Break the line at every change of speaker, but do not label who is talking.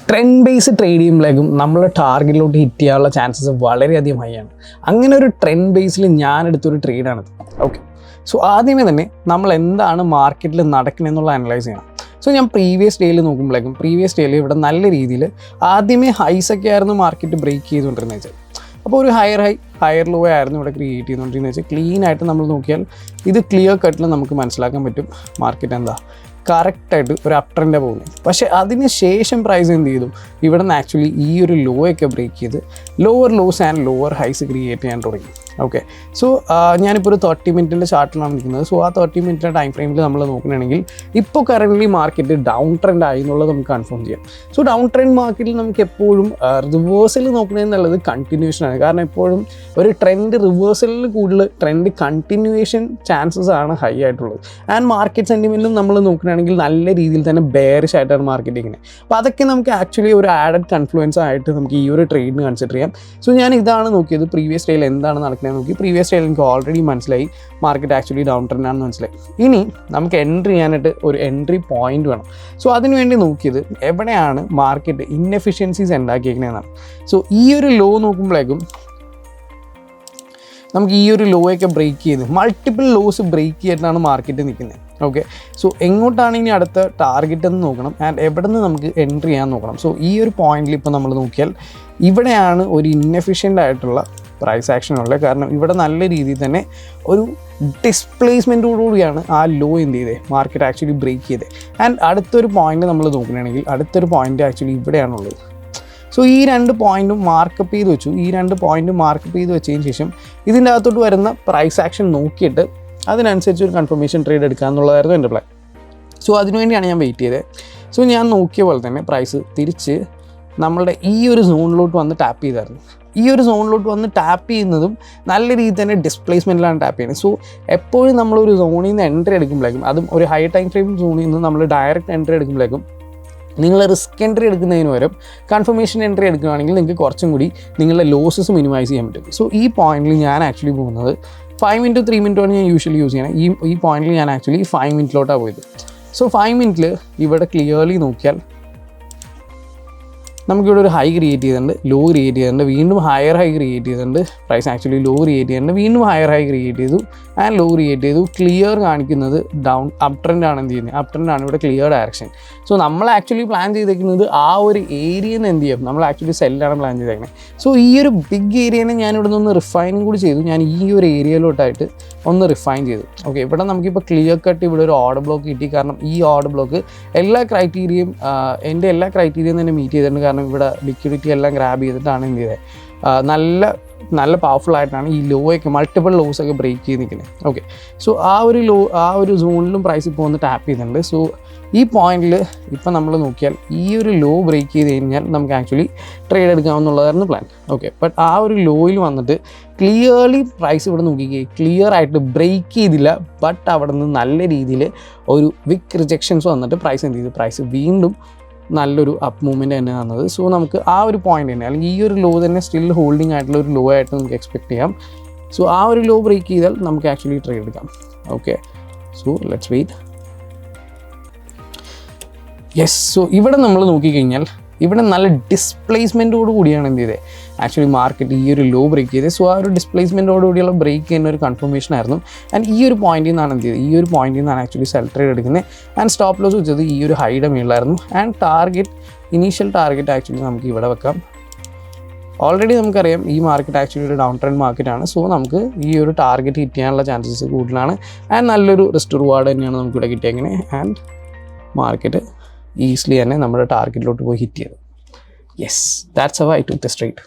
Trend base trade ചെയ്യുമ്പോഴേക്കും നമ്മൾ ടാർഗറ്റിലോട്ട് hit ചെയ്യാനുള്ള ചാൻസസ് വളരെയധികം ഹൈ ആണ്. അങ്ങനെ ഒരു ട്രെൻഡ് ബേസിൽ ഞാൻ എടുത്തൊരു ട്രേഡാണിത്. ഓക്കെ, സോ ആദ്യമേ തന്നെ നമ്മൾ എന്താണ് മാർക്കറ്റിൽ നടക്കണമെന്നുള്ള അനലൈസ് ചെയ്യണം. സോ ഞാൻ പ്രീവിയസ് ഡേയിൽ നോക്കുമ്പോഴേക്കും പ്രീവിയസ് ഡേയിൽ ഇവിടെ നല്ല രീതിയിൽ ആദ്യമേ ഹൈസൊക്കെ ആയിരുന്നു മാർക്കറ്റ് ബ്രേക്ക് ചെയ്തുകൊണ്ടിരുന്നത് വെച്ചാൽ. അപ്പോൾ ഒരു ഹയർ ലോ ആയിരുന്നു ഇവിടെ ക്രിയേറ്റ് ചെയ്തുകൊണ്ടിരുന്നത് വെച്ചാൽ. ക്ലീൻ ആയിട്ട് നമ്മൾ നോക്കിയാൽ ഇത് ക്ലിയർ കട്ടിൽ നമുക്ക് മനസ്സിലാക്കാൻ പറ്റും മാർക്കറ്റ് എന്താ കറക്റ്റായിട്ട് ഒരു അപ് ട്രെൻഡാണ് പോകുന്നത്. പക്ഷേ അതിന് ശേഷം പ്രൈസ് എന്ത് ചെയ്തു, ഇവിടെ നിന്ന് ആക്ച്വലി ഈ ഒരു ലോയൊക്കെ ബ്രേക്ക് ചെയ്ത് lower lows and lower highs create ചെയ്യാൻ തുടങ്ങി. ഓക്കെ, സോ ഞാനിപ്പോൾ ഒരു 30 മിനിറ്റിൻ്റെ ചാർട്ടിലാണ് നിൽക്കുന്നത്. സോ ആ 30 മിനിറ്റിൻ്റെ ടൈം ഫ്രെയിമിൽ നമ്മൾ നോക്കുകയാണെങ്കിൽ ഇപ്പോൾ കറൻ്റ്ലി മാർക്കറ്റ് ഡൗൺ ട്രെൻഡ് ആയി എന്നുള്ളത് നമുക്ക് കൺഫേം ചെയ്യാം. സോ ഡൗൺ ട്രെൻഡ് മാർക്കറ്റിൽ നമുക്ക് എപ്പോഴും റിവേഴ്സൽ നോക്കുന്നതെന്നുള്ളത് കണ്ടിന്യൂഷനാണ്. കാരണം എപ്പോഴും ഒരു ട്രെൻഡ് റിവേഴ്സലിൽ കൂടുതൽ ട്രെൻഡ് കണ്ടിന്യൂവേഷൻ ചാൻസസ് ആണ് ഹൈ ആയിട്ടുള്ളത്. ആൻഡ് മാർക്കറ്റ് സെൻറ്റിമെൻറ്റും നമ്മൾ നോക്കുകയാണെങ്കിൽ നല്ല രീതിയിൽ തന്നെ ബെയറിഷ് ആയിട്ടാണ് മാർക്കറ്റ് ഇങ്ങനെ. അപ്പോൾ അതൊക്കെ നമുക്ക് ആക്ച്വലി ഒരു ആഡഡ് കൺഫ്ലുവൻസ് ആയിട്ട് നമുക്ക് ഈ ഒരു ട്രേഡിന് കൺസിഡർ ചെയ്യാം. സോ ഞാൻ ഇതാണ് നോക്കിയത്, പ്രീവിയസ് ഡേയിൽ എന്താണ് നടക്കുന്നത് നോക്കി. പ്രീവിയസ് ഡേയിൽ എനിക്ക് ഓൾറെഡി മനസ്സിലായി മാർക്കറ്റ് ആക്ച്വലി ഡൗൺ ട്രെൻഡ് ആണെന്ന് മനസ്സിലായി. ഇനി നമുക്ക് എൻട്രി ചെയ്യാനായിട്ട് ഒരു എൻട്രി പോയിന്റ് വേണം. സോ അതിനുവേണ്ടി നോക്കിയത് എവിടെയാണ് മാർക്കറ്റ് ഇൻഎഫിഷ്യൻസീസ് ഉണ്ടാക്കിയിരിക്കുന്നതെന്നാണ്. സോ ഈ ഒരു ലോ നോക്കുമ്പോഴേക്കും നമുക്ക് ഈ ഒരു ലോയൊക്കെ ബ്രേക്ക് ചെയ്ത് മൾട്ടിപ്പിൾ ലോസ് ബ്രേക്ക് ചെയ്തിട്ടാണ് മാർക്കറ്റ് നിൽക്കുന്നത്. ഓക്കെ, സോ എങ്ങോട്ടാണ് ഇനി അടുത്ത ടാർഗറ്റ് എന്ന് നോക്കണം ആൻഡ് എവിടെ നിന്ന് നമുക്ക് എൻട്രി ചെയ്യാൻ നോക്കണം. സോ ഈ ഒരു പോയിന്റിൽ ഇപ്പോൾ നമ്മൾ നോക്കിയാൽ ഇവിടെയാണ് ഒരു ഇൻഎഫിഷ്യൻ്റ് ആയിട്ടുള്ള പ്രൈസ് ആക്ഷൻ ഉള്ളത്. കാരണം ഇവിടെ നല്ല രീതിയിൽ തന്നെ ഒരു ഡിസ്പ്ലേസ്മെൻറ്റോടുകൂടിയാണ് ആ ലോ എന്ത് ചെയ്തത് മാർക്കറ്റ് ആക്ച്വലി ബ്രേക്ക് ചെയ്തത്. ആൻഡ് അടുത്തൊരു പോയിന്റ് നമ്മൾ നോക്കുകയാണെങ്കിൽ അടുത്തൊരു പോയിന്റ് ആക്ച്വലി ഇവിടെയാണുള്ളത്. സോ ഈ രണ്ട് പോയിൻറ്റും മാർക്കപ്പ് ചെയ്ത് വെച്ചു. ഈ രണ്ട് പോയിൻറ്റും മാർക്കപ്പ് ചെയ്ത് വെച്ചതിന് ശേഷം ഇതിൻ്റെ അകത്തോട്ട് വരുന്ന പ്രൈസ് ആക്ഷൻ നോക്കിയിട്ട് അതിനനുസരിച്ച് ഒരു കൺഫർമേഷൻ ട്രേഡ് എടുക്കുക എന്നുള്ളതായിരുന്നു എൻ്റെ പ്ലാൻ. സോ അതിനുവേണ്ടിയാണ് ഞാൻ വെയിറ്റ് ചെയ്തത്. സോ ഞാൻ നോക്കിയ പോലെ തന്നെ പ്രൈസ് തിരിച്ച് നമ്മളുടെ ഈ ഒരു സോണിലോട്ട് വന്ന് ടാപ്പ് ചെയ്തായിരുന്നു. ഈ ഒരു സോണിലോട്ട് വന്ന് ടാപ്പ് ചെയ്യുന്നതും നല്ല രീതിയിൽ തന്നെ ഡിസ്പ്ലേസ്മെൻറ്റിലാണ് ടാപ്പ് ചെയ്യുന്നത്. സോ എപ്പോഴും നമ്മളൊരു സോണിൽ നിന്ന് എൻട്രി എടുക്കുമ്പോഴേക്കും, അതും ഒരു ഹൈ ടൈം ഫ്രെയിം സോണിൽ നിന്ന് നമ്മൾ ഡയറക്റ്റ് എൻട്രി എടുക്കുമ്പോഴേക്കും നിങ്ങൾ റിസ്ക് എൻട്രി എടുക്കുന്നതിന് പകരം കൺഫർമേഷൻ എൻട്രി എടുക്കുകയാണെങ്കിൽ നിങ്ങൾക്ക് കുറച്ചും കൂടി നിങ്ങളുടെ ലോസസ് മിനിമൈസ് ചെയ്യാൻ പറ്റും. സോ ഈ പോയിന്റിൽ ഞാൻ ആക്ച്വലി പോകുന്നത് 5 മിനിറ്റ് 3 മിനിറ്റാണ് ഞാൻ യൂഷ്വലി യൂസ് ചെയ്യണം. ഈ പോയിന്റിൽ ഞാൻ ആക്ച്വലി 5 മിനിറ്റിലോട്ടാണ് പോയത്. സോ 5 മിനിറ്റിൽ ഇവിടെ ക്ലിയർലി നോക്കിയാൽ നമുക്കിവിടെ ഒരു ഹൈ ക്രിയേറ്റ് ചെയ്തിട്ടുണ്ട്, ലോ ക്രിയേറ്റ് ചെയ്തിട്ടുണ്ട്, വീണ്ടും ഹയർ ഹൈ ക്രിയേറ്റ് ചെയ്തിട്ടുണ്ട്. പ്രൈസ് ആക്ച്വലി ലോ ക്രിയേറ്റ് ചെയ്തിട്ടുണ്ട്, വീണ്ടും ഹയർ ഹൈ ക്രിയേറ്റ് ചെയ്തു ആൻഡ് ലോ ക്രിയേറ്റ് ചെയ്തു. ക്ലിയർ കാണിക്കുന്നത് ഡൗൺ അപ് ട്രെൻഡ് ആണ് എന്ത് ചെയ്യുന്നത്, അപ് ട്രെൻഡ് ആണ് ഇവിടെ ക്ലിയർ ഡയറക്ഷൻ. സോ നമ്മൾ ആക്ച്വലി പ്ലാൻ ചെയ്തേക്കുന്നത് ആ ഒരു ഏരിയയിൽ നിന്ന് എന്ത് ചെയ്യും, നമ്മൾ ആക്ച്വലി സെല്ലാണ് പ്ലാൻ ചെയ്തേക്കുന്നത്. സോ ഈ ഒരു ബിഗ് ഏരിയനെ ഞാൻ ഇവിടെ നിന്ന് റിഫൈനും കൂടി ചെയ്തു. ഞാൻ ഈ ഒരു ഏരിയയിലോട്ടായിട്ട് ഒന്ന് റിഫൈൻ ചെയ്തു. ഓക്കെ, ഇവിടെ നമുക്കിപ്പോൾ ക്ലിയർ കട്ട് ഇവിടെ ഒരു ഓർഡർ ബ്ലോക്ക് കിട്ടി. കാരണം ഈ ഓർഡർ ബ്ലോക്ക് എല്ലാ ക്രൈറ്റീരിയയും എൻ്റെ എല്ലാ ക്രൈറ്റീരിയയും തന്നെ മീറ്റ് ചെയ്തിട്ടുണ്ട്. കാരണം ഇവിടെ ലിക്വിഡിറ്റി എല്ലാം ഗ്രാബ് ചെയ്തിട്ടാണ് എന്ത് ചെയ്തത്, നല്ല പവർഫുൾ ആയിട്ടാണ് ഈ ലോയൊക്കെ മൾട്ടിപ്പിൾ ലോസൊക്കെ ബ്രേക്ക് ചെയ്ത് നിൽക്കുന്നത്. ഓക്കെ, സോ ആ ഒരു സോണിലും പ്രൈസ് ഇപ്പോൾ ഒന്ന് ടാപ്പ് ചെയ്യുന്നുണ്ട്. സോ ഈ പോയിന്റിൽ ഇപ്പോൾ നമ്മൾ നോക്കിയാൽ ഈ ഒരു ലോ ബ്രേക്ക് ചെയ്ത് കഴിഞ്ഞാൽ നമുക്ക് ആക്ച്വലി ട്രേഡ് എടുക്കാമെന്നുള്ളതായിരുന്നു പ്ലാൻ. ഓക്കെ, ബട്ട് ആ ഒരു ലോയിൽ വന്നിട്ട് ക്ലിയർലി പ്രൈസ് ഇവിടെ നോക്കിക്കേ ക്ലിയർ ആയിട്ട് ബ്രേക്ക് ചെയ്തില്ല. ബട്ട് അവിടെ നിന്ന് നല്ല രീതിയിൽ ഒരു വിക്ക് റിജക്ഷൻസ് വന്നിട്ട് പ്രൈസ് എന്ത് ചെയ്തു, പ്രൈസ് വീണ്ടും നല്ലൊരു അപ്പ് മൂവ്മെൻറ്റ് തന്നെ വന്നത്. സോ നമുക്ക് ആ ഒരു പോയിന്റ് തന്നെ അല്ലെങ്കിൽ ഈ ഒരു ലോ തന്നെ സ്റ്റിൽ ഹോൾഡിംഗ് ആയിട്ടുള്ള ഒരു ലോ ആയിട്ട് നമുക്ക് എക്സ്പെക്ട് ചെയ്യാം. സോ ആ ഒരു ലോ ബ്രേക്ക് ചെയ്താൽ നമുക്ക് ആക്ച്വലി ട്രേഡ് എടുക്കാം. Okay, so let's wait. Yes, so ഇവിടെ നമ്മൾ നോക്കിക്കഴിഞ്ഞാൽ ഇവിടെ നല്ല ഡിസ്പ്ലേസ്മെൻറ്റോട് കൂടിയാണ് എന്ത് ചെയ്തത് ആക്ച്വലി മാർക്കറ്റ് ഈ ഒരു ലോ ബ്രേക്ക് ചെയ്തത്. സോ ആ ഒരു ഡിസ്പ്ലേസ്മെൻറ്റോട് കൂടിയുള്ള ബ്രേക്ക് ചെയ്യുന്ന ഒരു കൺഫർമേഷൻ ആയിരുന്നു. ആൻഡ് ഈ ഒരു പോയിന്റിൽ നിന്നാണ് എന്ത് ചെയ്തത്, ഈ ഒരു പോയിന്റിൽ നിന്നാണ് ആക്ച്വലി സെൽ ട്രേഡ് എടുക്കുന്നത്. ആൻഡ് സ്റ്റോപ്പ് ലോസ് വെച്ചത് ഈ ഒരു ഹൈയുടെ മേളിലായിരുന്നു. And target initial target actually നമുക്ക് ഇവിടെ വെക്കാം. ഓൾറെഡി നമുക്കറിയാം ഈ മാർക്കറ്റ് ആക്ച്വലി ഒരു ഡൗൺ ട്രെൻഡ് മാർക്കറ്റാണ്. സോ നമുക്ക് ഈ ഒരു ടാർഗറ്റ് ഹിറ്റ് ചെയ്യാനുള്ള ചാൻസസ് കൂടുതലാണ്. ആൻഡ് നല്ലൊരു റിസ്റ്റ് റിവാർഡ് തന്നെയാണ് നമുക്കിവിടെ കിട്ടിയെങ്ങനെ. ആൻഡ് മാർക്കറ്റ് ഈസിലി തന്നെ നമ്മുടെ ടാർഗറ്റിലോട്ട് പോയി ഹിറ്റ് ചെയ്തു. Yes, that's how I took this trade.